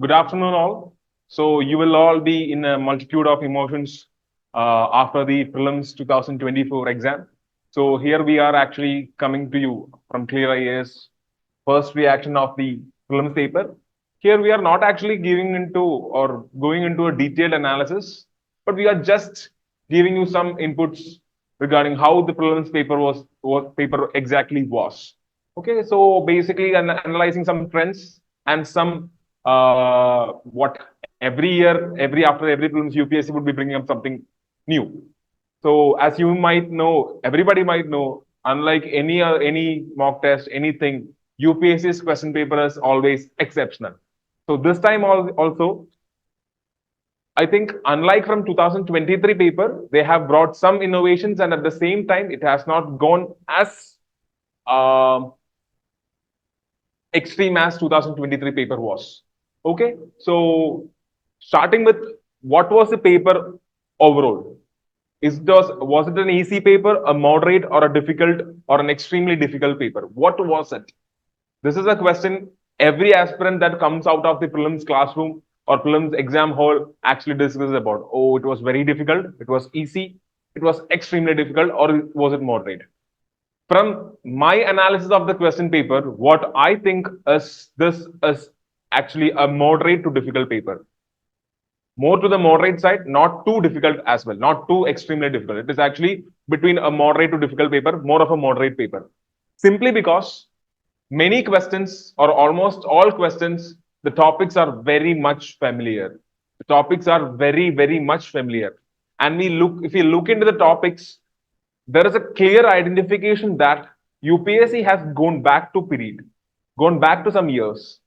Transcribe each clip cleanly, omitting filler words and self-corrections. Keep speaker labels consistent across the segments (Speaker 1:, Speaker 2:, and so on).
Speaker 1: Good afternoon, all. So you will all be in a multitude of emotions after the prelims 2024 exam. So here we are actually coming to you from ClearIAS first reaction of the prelims paper. Here we are not actually giving into or going into a detailed analysis, but we are just giving you some inputs regarding how the prelims paper was what paper exactly was. Okay, so basically analyzing some trends and some what every year, every after every prelims UPSC would be bringing up something new. So as you might know, everybody might know, unlike any mock test, anything, UPSC's question paper is always exceptional. So this time also, I think unlike from 2023 paper, they have brought some innovations, and at the same time, it has not gone as um, extreme as 2023 paper was. Okay, so starting with what was the paper overall? Was it an easy paper, a moderate, or a difficult, or an extremely difficult paper? What was it? This is a question every aspirant that comes out of the prelims classroom or prelims exam hall actually discusses about. Oh, it was very difficult. It was easy. It was extremely difficult, or was it moderate? From my analysis of the question paper, what I think is this is actually a moderate to difficult paper. More to the moderate side, not too difficult as well, not too extremely difficult. It is actually between a moderate to difficult paper, more of a moderate paper. Simply because many questions or almost all questions, the topics are very much familiar. The topics are very, very much familiar. And if we look into the topics, there is a clear identification that UPSC has gone back to period, gone back to some years.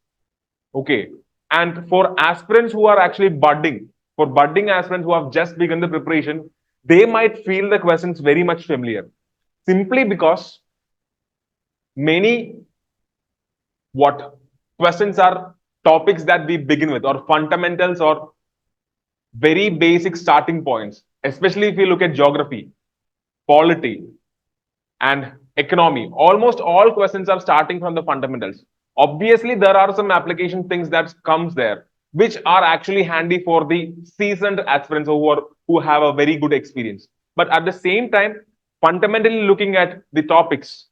Speaker 1: Okay. And for aspirants who are actually budding, for budding aspirants who have just begun the preparation, they might feel the questions very much familiar. Simply because many what questions are topics that we begin with, or fundamentals, or very basic starting points, especially if you look at geography, polity, and economy. Almost all questions are starting from the fundamentals. Obviously, there are some application things that comes there, which are actually handy for the seasoned aspirants who have a very good experience. But at the same time, fundamentally looking at the topics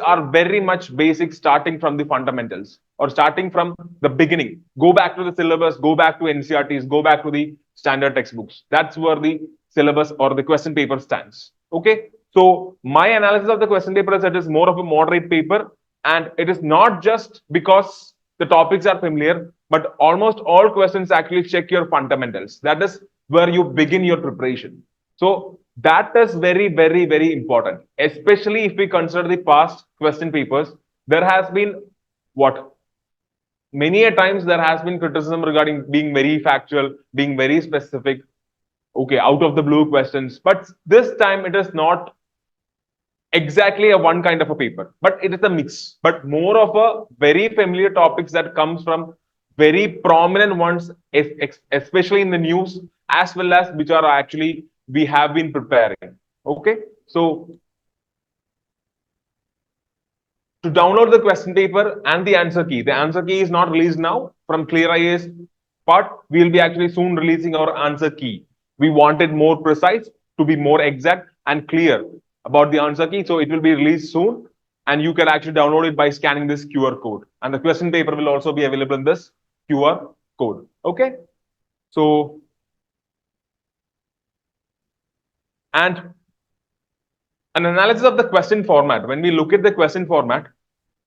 Speaker 1: are very much basic, starting from the fundamentals or starting from the beginning. Go back to the syllabus, go back to NCRTs, go back to the standard textbooks. That's where the syllabus or the question paper stands. Okay. So my analysis of the question paper is it is more of a moderate paper, and it is not just because the topics are familiar, but almost all questions actually check your fundamentals. That is where you begin your preparation. So that is very, very, very important, especially if we consider the past question papers. There has been what many a times there has been criticism regarding being very factual, being very specific, okay, out of the blue questions. But this time it is not exactly a one kind of a paper, but it is a mix, but more of a very familiar topics that comes from very prominent ones, especially in the news, as well as which are actually we have been preparing. Okay, so to download the question paper and the answer key is not released now from ClearIAS part. We will be actually soon releasing our answer key. We want it more precise, to be more exact and clear about the answer key. So it will be released soon, and you can actually download it by scanning this QR code. And the question paper will also be available in this QR code. Okay. So, and an analysis of the question format. When we look at the question format,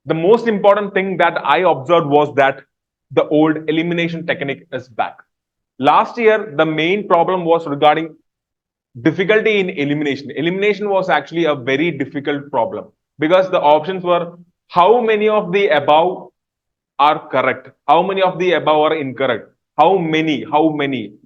Speaker 1: the most important thing that I observed was that the old elimination technique is back. Last year, the main problem was regarding difficulty in elimination. Elimination was actually a very difficult problem because the options were how many of the above are correct, how many of the above are incorrect, how many,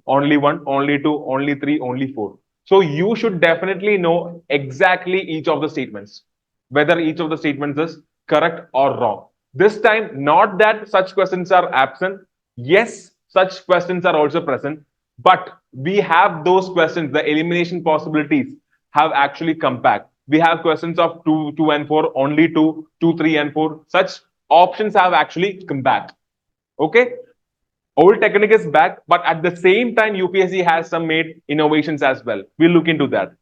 Speaker 1: only one, only two, only three, only four. So you should definitely know exactly each of the statements, whether each of the statements is correct or wrong. This time, not that such questions are absent. Yes, such questions are also present, but we have those questions, the elimination possibilities have actually come back. We have questions of 2 and 4, only 2, 2, 3 and 4. Such options have actually come back. Okay. Old technique is back, but at the same time, UPSC has some made innovations as well. We'll look into that.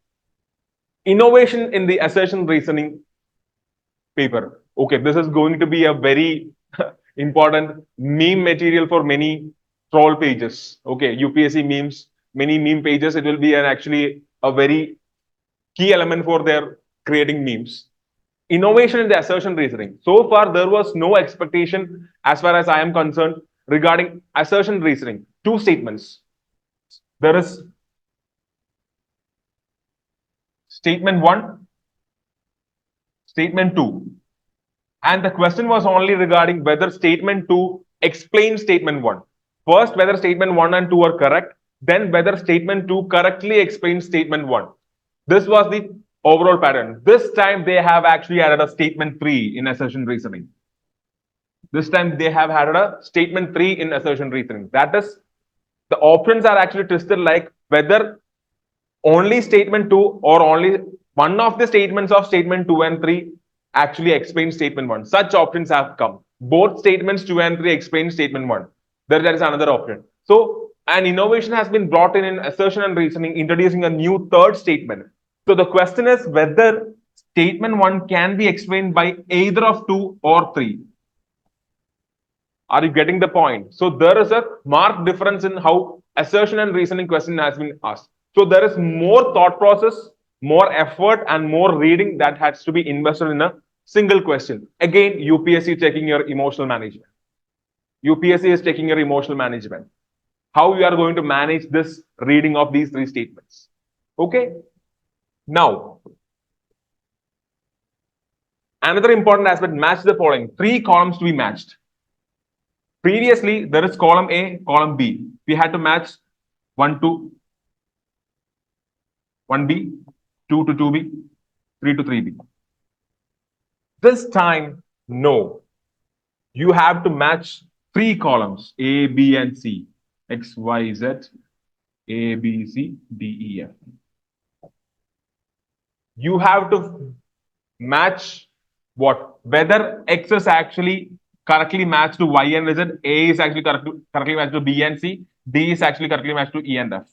Speaker 1: Innovation in the assertion reasoning paper. Okay, this is going to be a very important meme material for many troll pages. Okay, UPSC memes, many meme pages. It will be actually a very key element for their creating memes. Innovation in the assertion reasoning. So far, there was no expectation, as far as I am concerned, regarding assertion reasoning. Two statements. There is statement one, statement two. And the question was only regarding whether statement two explains statement one. First, whether statement one and two are correct, then whether statement two correctly explains statement one. This was the overall pattern. This time they have actually added a statement three in assertion reasoning. This time they have added a statement three in assertion reasoning. That is, the options are actually twisted like whether only statement two or only one of the statements of statement two and three actually explains statement one. Such options have come. Both statements two and three explain statement one. There is another option. So an innovation has been brought in assertion and reasoning, introducing a new third statement. So the question is whether statement one can be explained by either of two or three. Are you getting the point? So there is a marked difference in how assertion and reasoning question has been asked. So there is more thought process, more effort, and more reading that has to be invested in a single question. Again, UPSC taking your emotional management. UPSC is taking your emotional management. How you are going to manage this reading of these three statements. Okay. Now, another important aspect, match the following. Three columns to be matched. Previously, there is column A, column B. We had to match 1 to 1B, 2 to 2B, 3 to 3B. This time, no. You have to match three columns, A, B, and C. X, Y, Z, A, B, C, D, E, F. You have to match what? Whether X is actually correctly matched to Y and Z, A is actually correctly matched to B and C, D is actually correctly matched to E and F.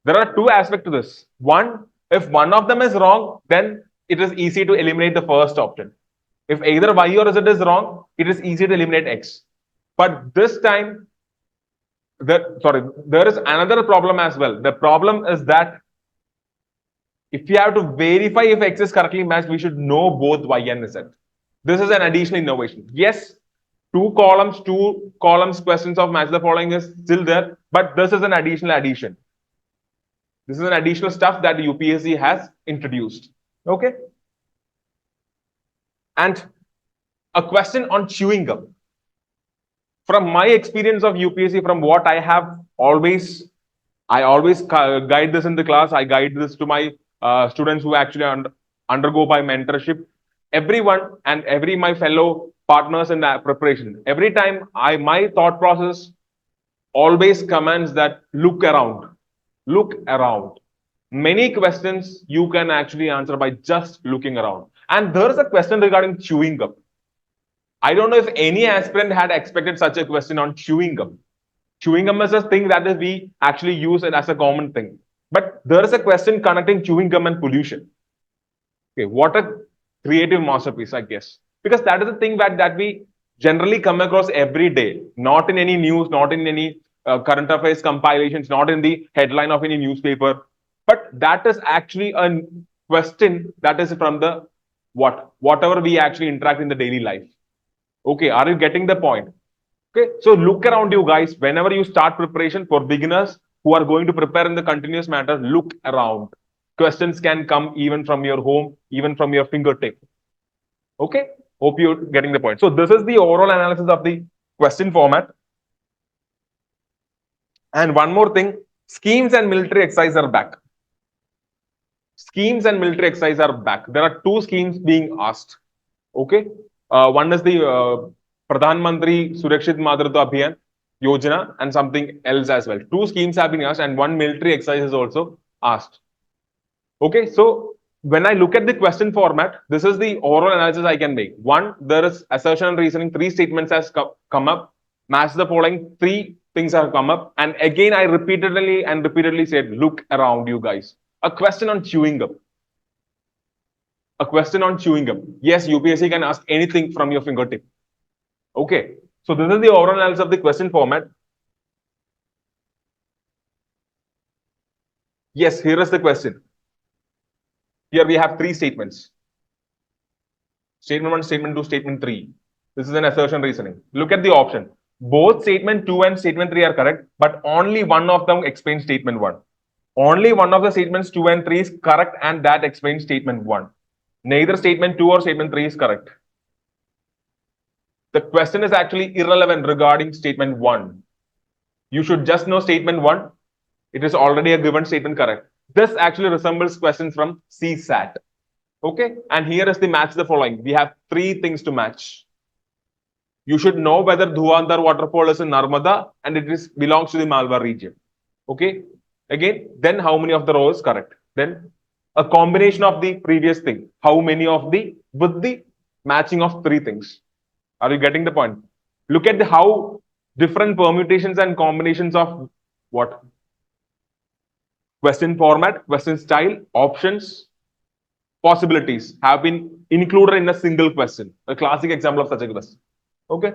Speaker 1: There are two aspects to this. One, if one of them is wrong, then it is easy to eliminate the first option. If either Y or Z is wrong, it is easy to eliminate X. But this time, there is another problem as well. The problem is that if you have to verify if X is correctly matched, we should know both Y and Z. This is an additional innovation. Yes, two columns questions of match the following is still there, but this is an additional addition. This is an additional stuff that the UPSC has introduced. Okay. And a question on chewing gum. From my experience of UPSC, from what I have I always guide this in the class. I guide this to my students who actually undergo my mentorship. Everyone and my fellow partners in that preparation. Every time my thought process always commands that look around. Look around. Many questions you can actually answer by just looking around. And there is a question regarding chewing gum. I don't know if any aspirant had expected such a question on chewing gum. Chewing gum is a thing that we actually use it as a common thing. But there is a question connecting chewing gum and pollution. Okay, what a creative masterpiece, I guess. Because that is the thing that we generally come across every day. Not in any news, not in any current affairs compilations, not in the headline of any newspaper. But that is actually a question that is from the whatever we actually interact in the daily life. Okay, are you getting the point? Okay, so look around you guys. Whenever you start preparation for beginners who are going to prepare in the continuous matter, look around. Questions can come even from your home, even from your fingertip. Okay, hope you're getting the point. So this is the overall analysis of the question format. And one more thing, schemes and military exercise are back. Schemes and military exercise are back. There are two schemes being asked. Okay, one is the Pradhan Mantri Surakshit Matritva Abhiyan Yojana and something else as well. Two schemes have been asked and one military exercise is also asked. Okay, so when I look at the question format, this is the overall analysis I can make. One, there is assertion and reasoning, three statements has come up. Match the following. Three things have come up. And again, I repeatedly said, look around you guys. A question on chewing gum. A question on chewing gum. Yes, UPSC can ask anything from your fingertip. Okay. So this is the overall analysis of the question format. Yes, here is the question. Here we have three statements. Statement 1, statement 2, statement 3. This is an assertion reasoning. Look at the option. Both statement 2 and statement 3 are correct, but only one of them explains statement 1. Only one of the statements 2 and 3 is correct, and that explains statement 1. Neither statement 2 or statement 3 is correct. The question is actually irrelevant regarding statement 1. You should just know statement 1. It is already a given statement correct. This actually resembles questions from CSAT. Okay, and here is the match the following. We have three things to match. You should know whether Dhuandar waterfall is in Narmada and it belongs to the Malwa region. Okay, again, then how many of the rows correct? Then a combination of the previous thing. How many of the with the matching of three things? Are you getting the point? Look at how different permutations and combinations of what? Question format, question style, options, possibilities have been included in a single question. A classic example of such a question. Okay.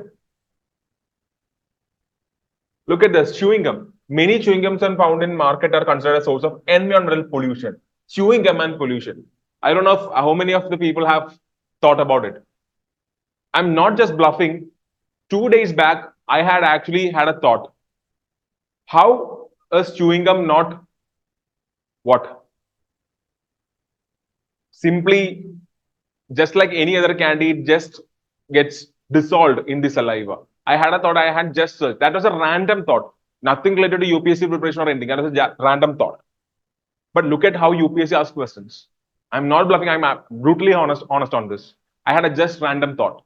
Speaker 1: Look at this, chewing gum. Many chewing gums are found in market are considered a source of environmental pollution. Chewing gum and pollution. I don't know how many of the people have thought about it. I'm not just bluffing. 2 days back, I had actually had a thought. How is chewing gum not what? Simply, just like any other candy, it just gets dissolved in the saliva. I had a thought, I had just searched. That was a random thought. Nothing related to UPSC preparation or anything. That was a random thought. But look at how UPSC asks questions. I'm not bluffing. I'm brutally honest on this. I had a just random thought.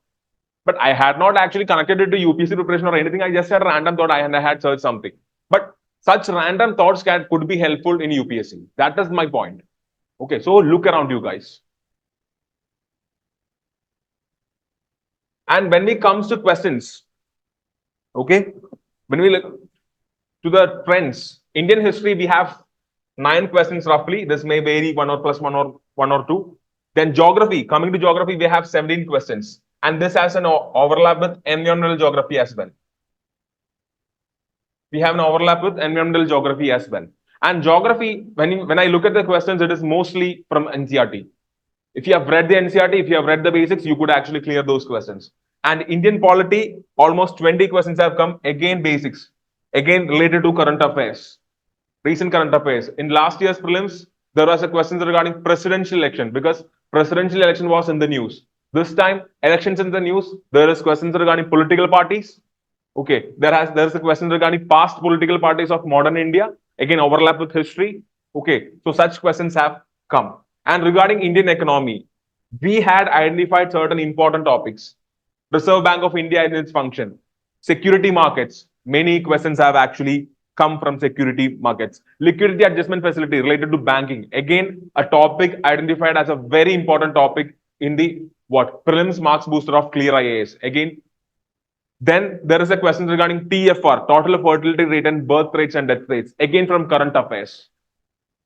Speaker 1: But I had not actually connected it to UPSC preparation or anything. I just had a random thought. I had searched something. But such random thoughts could be helpful in UPSC. That is my point. Okay, so look around you guys. And when it comes to questions, okay, when we look to the trends, Indian history, we have 9 questions roughly. This may vary 1 or plus 1 or 2. Then geography, coming to geography, we have 17 questions. And this has an overlap with environmental geography as well. We have an overlap with environmental geography as well. And geography, when I look at the questions, it is mostly from NCERT. If you have read the NCERT, if you have read the basics, you could actually clear those questions. And Indian polity, almost 20 questions have come, again basics, again related to current affairs, recent current affairs. In last year's prelims, there was a question regarding presidential election because presidential election was in the news. This time, elections in the news, there is questions regarding political parties. Okay, there's a question regarding past political parties of modern India, again overlap with history. Okay, so such questions have come. And regarding Indian economy, we had identified certain important topics. Reserve Bank of India and its function, security markets. Many questions have actually come from security markets. Liquidity adjustment facility related to banking. Again, a topic identified as a very important topic in the prelims marks booster of ClearIAS. Again, then there is a question regarding TFR, total fertility rate and birth rates and death rates. Again, from current affairs.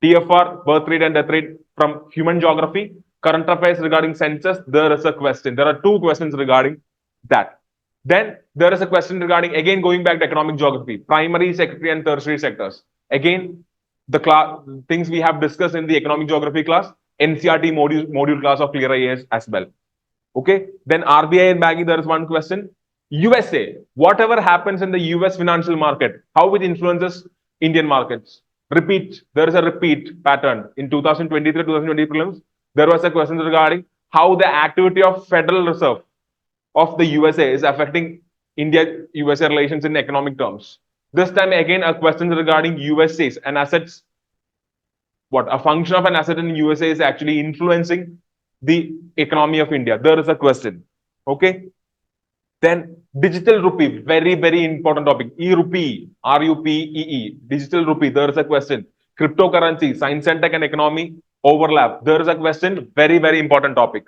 Speaker 1: TFR, birth rate and death rate from human geography. Current affairs regarding census, there is a question. There are 2 questions regarding that. Then there is a question regarding, again, going back to economic geography, primary, secondary, and tertiary sectors. Again, the things we have discussed in the economic geography class, NCERT module class of ClearIAS as well. Okay. Then RBI and banking, there is one question. USA, whatever happens in the US financial market, how it influences Indian markets. Repeat, there is a repeat pattern. In 2023-2020 prelims, there was a question regarding how the activity of Federal Reserve of the USA is affecting India-USA relations in economic terms. This time again, a question regarding USA's and assets. A function of an asset in USA is actually influencing the economy of India. There is a question. Okay. Then digital rupee, very, very important topic. E-rupee, R-U-P-E-E, digital rupee, there is a question. Cryptocurrency, science and tech and economy, overlap. There is a question, very, very important topic.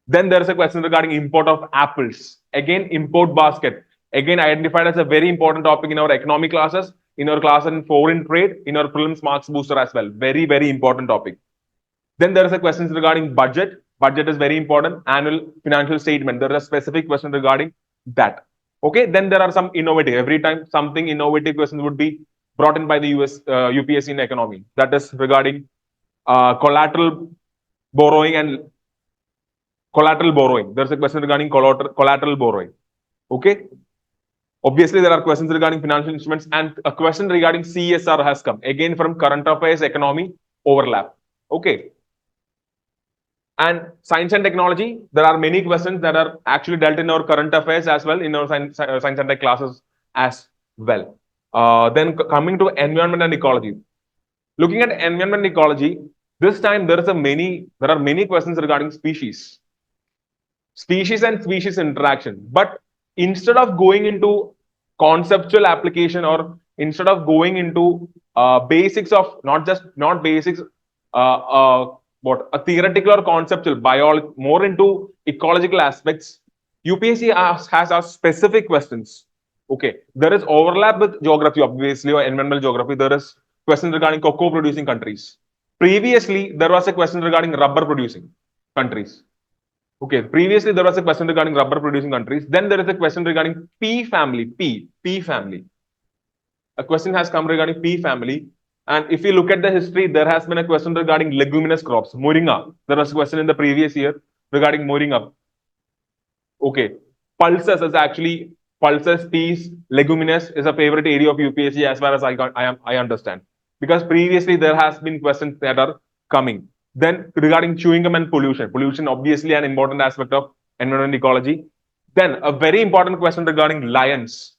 Speaker 1: Then there is a question regarding import of apples. Again, import basket. Again, identified as a very important topic in our economy classes, in our class in foreign trade, in our prelims marks booster as well. Very, very important topic. Then there is a question regarding budget. Budget is very important. Annual financial statement. There is a specific question regarding that. Okay. Then there are some innovative. Every time something innovative question would be brought in by the UPSC in economy. That is regarding collateral borrowing and collateral borrowing. There's a question regarding collateral borrowing. Okay. Obviously, there are questions regarding financial instruments, and a question regarding CSR has come again from current affairs, economy overlap. Okay. And science and technology, there are many questions that are actually dealt in our current affairs as well, in our science and tech classes as well. Then coming to environment and ecology. Looking at environment and ecology, this time there are many questions regarding species and species interaction. But instead of going into conceptual application, or instead of going into basics of not basics, what a theoretical or conceptual biology, more into ecological aspects, UPSC has asked specific questions. Okay, there is overlap with geography, obviously, or environmental geography. There is questions regarding cocoa producing countries. Previously, there was a question regarding rubber producing countries. Okay, previously there was a question regarding rubber producing countries. Then there is a question regarding pea family. Pea family. A question has come regarding pea family. And if you look at the history, there has been a question regarding leguminous crops. Moringa. There was a question in the previous year regarding moringa. Okay. Pulses is actually pulses, peas, leguminous is a favorite area of UPSC as far as I understand. Because previously there has been questions that are coming. Then regarding chewing gum and pollution. Pollution obviously an important aspect of environment ecology. Then a very important question regarding lions.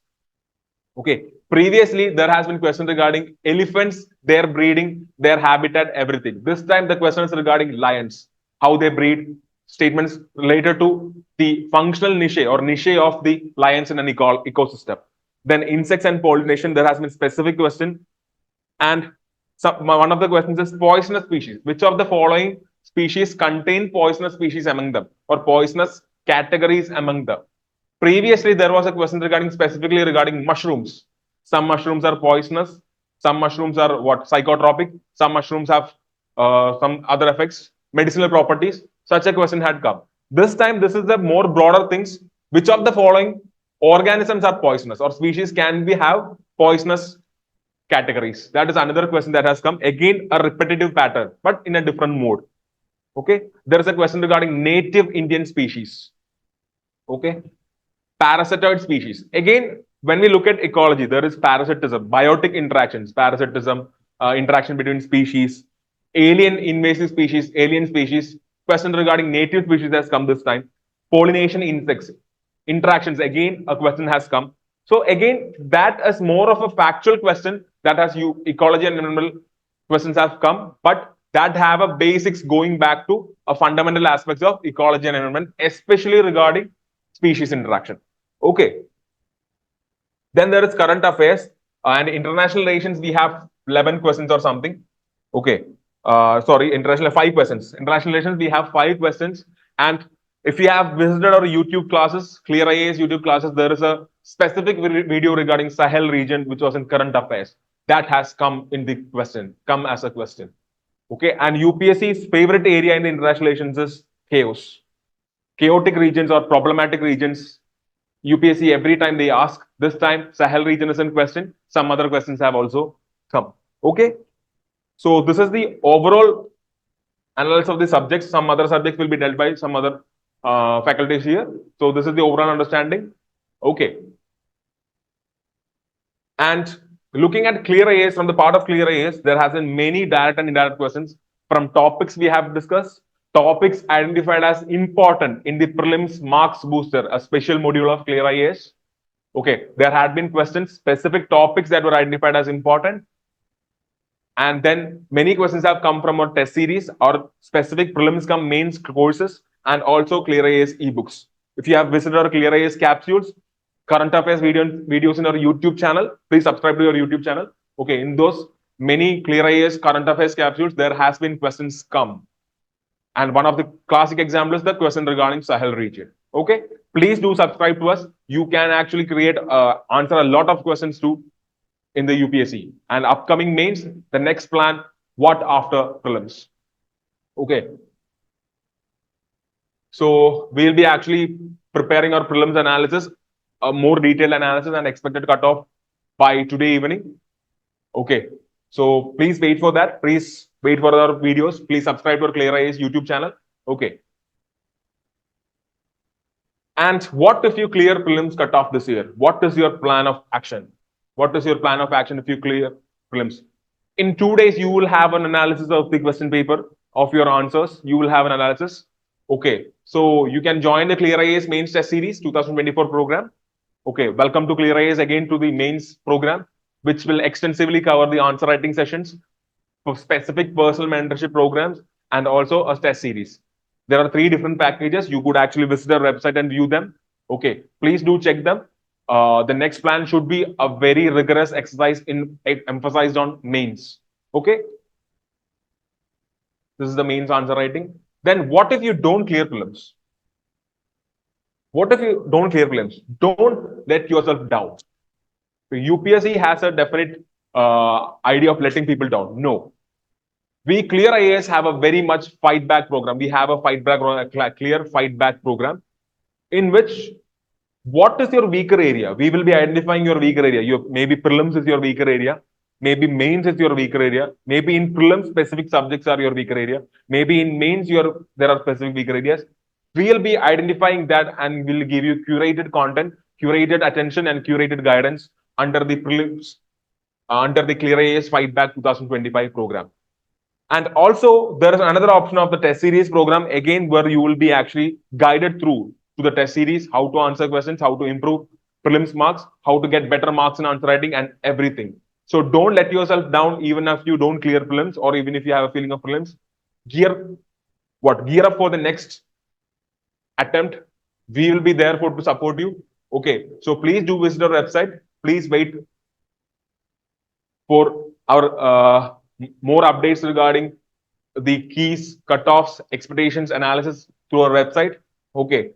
Speaker 1: Okay. Previously, there has been question regarding elephants, their breeding, their habitat, everything. This time, the question is regarding lions, how they breed, statements related to the functional niche or niche of the lions in an ecosystem. Then insects and pollination, there has been specific question. And one of the questions is poisonous species. Which of the following species contain poisonous species among them, or poisonous categories among them? Previously, there was a question regarding specifically regarding mushrooms. Some mushrooms are poisonous. Some mushrooms are psychotropic. Some mushrooms have some other effects, medicinal properties. Such a question had come. This time, this is the more broader things. Which of the following organisms are poisonous, or species can we have poisonous categories? That is another question that has come. Again, a repetitive pattern, but in a different mode. Okay. There is a question regarding native Indian species. Okay. Parasitoid species. Again, when we look at ecology, there is parasitism, biotic interactions, parasitism, interaction between species, alien invasive species, alien species. Question regarding native species has come this time. Pollination insects, interactions. Again, a question has come. So again, that is more of a factual question that has ecology and environmental questions have come, but that have a basics going back to a fundamental aspects of ecology and environment, especially regarding species interaction. Okay. Then there is current affairs and international relations. We have 11 questions or something. Okay. Sorry, international 5 questions. International relations, we have 5 questions. And if you have visited our YouTube classes, ClearIAS YouTube classes, there is a specific video regarding Sahel region, which was in current affairs. That has come in the question, come as a question. Okay. And UPSC's favorite area in the international relations is chaos. Chaotic regions or problematic regions. UPSC, every time they ask, this time Sahel region is in question. Some other questions have also come. Okay. So this is the overall analysis of the subjects. Some other subjects will be dealt by some other faculties here. So this is the overall understanding. Okay. And looking at ClearIAS, from the part of ClearIAS, there has been many direct and indirect questions from topics we have discussed, topics identified as important in the prelims marks booster, a special module of ClearIAS. Okay, there had been questions, specific topics that were identified as important. And then many questions have come from our test series or specific prelims come mains courses and also ClearIAS ebooks. If you have visited our ClearIAS capsules, current affairs videos in our YouTube channel, please subscribe to your YouTube channel. Okay, in those many ClearIAS current affairs capsules, there has been questions come. And one of the classic examples is the question regarding Sahel region. Okay, please do subscribe to us. You can actually answer a lot of questions too in the UPSC and upcoming mains. The next plan, what after prelims? Okay, so we'll be actually preparing our prelims analysis, a more detailed analysis and expected cutoff by today evening. Okay, so please wait for that. Please wait for our videos. Please subscribe to our ClearIAS YouTube channel. Okay. And what if you clear prelims cutoff this year? What is your plan of action? What is your plan of action if you clear prelims? In 2 days, you will have an analysis of the question paper of your answers. You will have an analysis. Okay, so you can join the ClearIAS Mains Test Series 2024 program. Okay, welcome to ClearIAS again to the mains program, which will extensively cover the answer writing sessions for specific personal mentorship programs and also a test series. There are 3 different packages. You could actually visit our website and view them. Okay, please do check them. The next plan should be a very rigorous exercise emphasized on mains. Okay, this is the mains answer writing. Then what if you don't clear prelims? What if you don't clear prelims? Don't let yourself down. UPSC has a definite idea of letting people down. No, we ClearIAS have a very much fight back program. We have a clear fight back program in which what is your weaker area? We will be identifying your weaker area. Maybe prelims is your weaker area. Maybe mains is your weaker area. Maybe in prelims, specific subjects are your weaker area. Maybe in mains, there are specific weaker areas. We'll be identifying that and we'll give you curated content, curated attention, and curated guidance under the prelims, under the ClearIAS Fight Back 2025 program. And also, there is another option of the test series program, again, where you will be actually guided through to the test series, how to answer questions, how to improve prelims marks, how to get better marks in answer writing, and everything. So don't let yourself down, even if you don't clear prelims, or even if you have a feeling of prelims. Gear up for the next attempt. We will be there to support you. Okay, so please do visit our website. Please wait for our more updates regarding the keys, cutoffs, expectations, analysis through our website. Okay.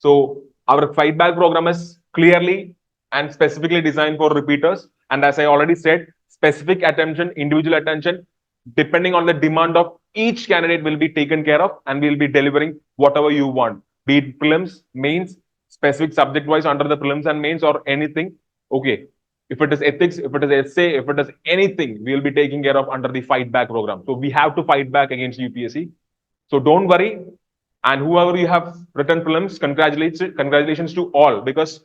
Speaker 1: So our fight back program is clearly and specifically designed for repeaters. And as I already said, specific attention, individual attention, depending on the demand of each candidate will be taken care of and we'll be delivering whatever you want. Be it prelims, mains, specific subject wise under the prelims and mains or anything. Okay. If it is ethics, if it is essay, if it is anything, we'll be taking care of under the fight back program. So we have to fight back against UPSC. So don't worry. And whoever you have written prelims, congratulations to all, because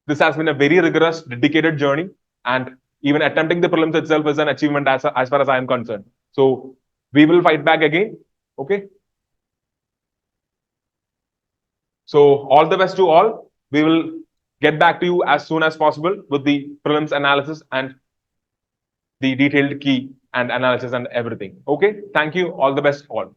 Speaker 1: this has been a very rigorous, dedicated journey. And even attempting the prelims itself is an achievement as far as I am concerned. So we will fight back again. Okay. So all the best to all. We will get back to you as soon as possible with the prelims analysis and the detailed key and analysis and everything. Okay. Thank you. All the best all.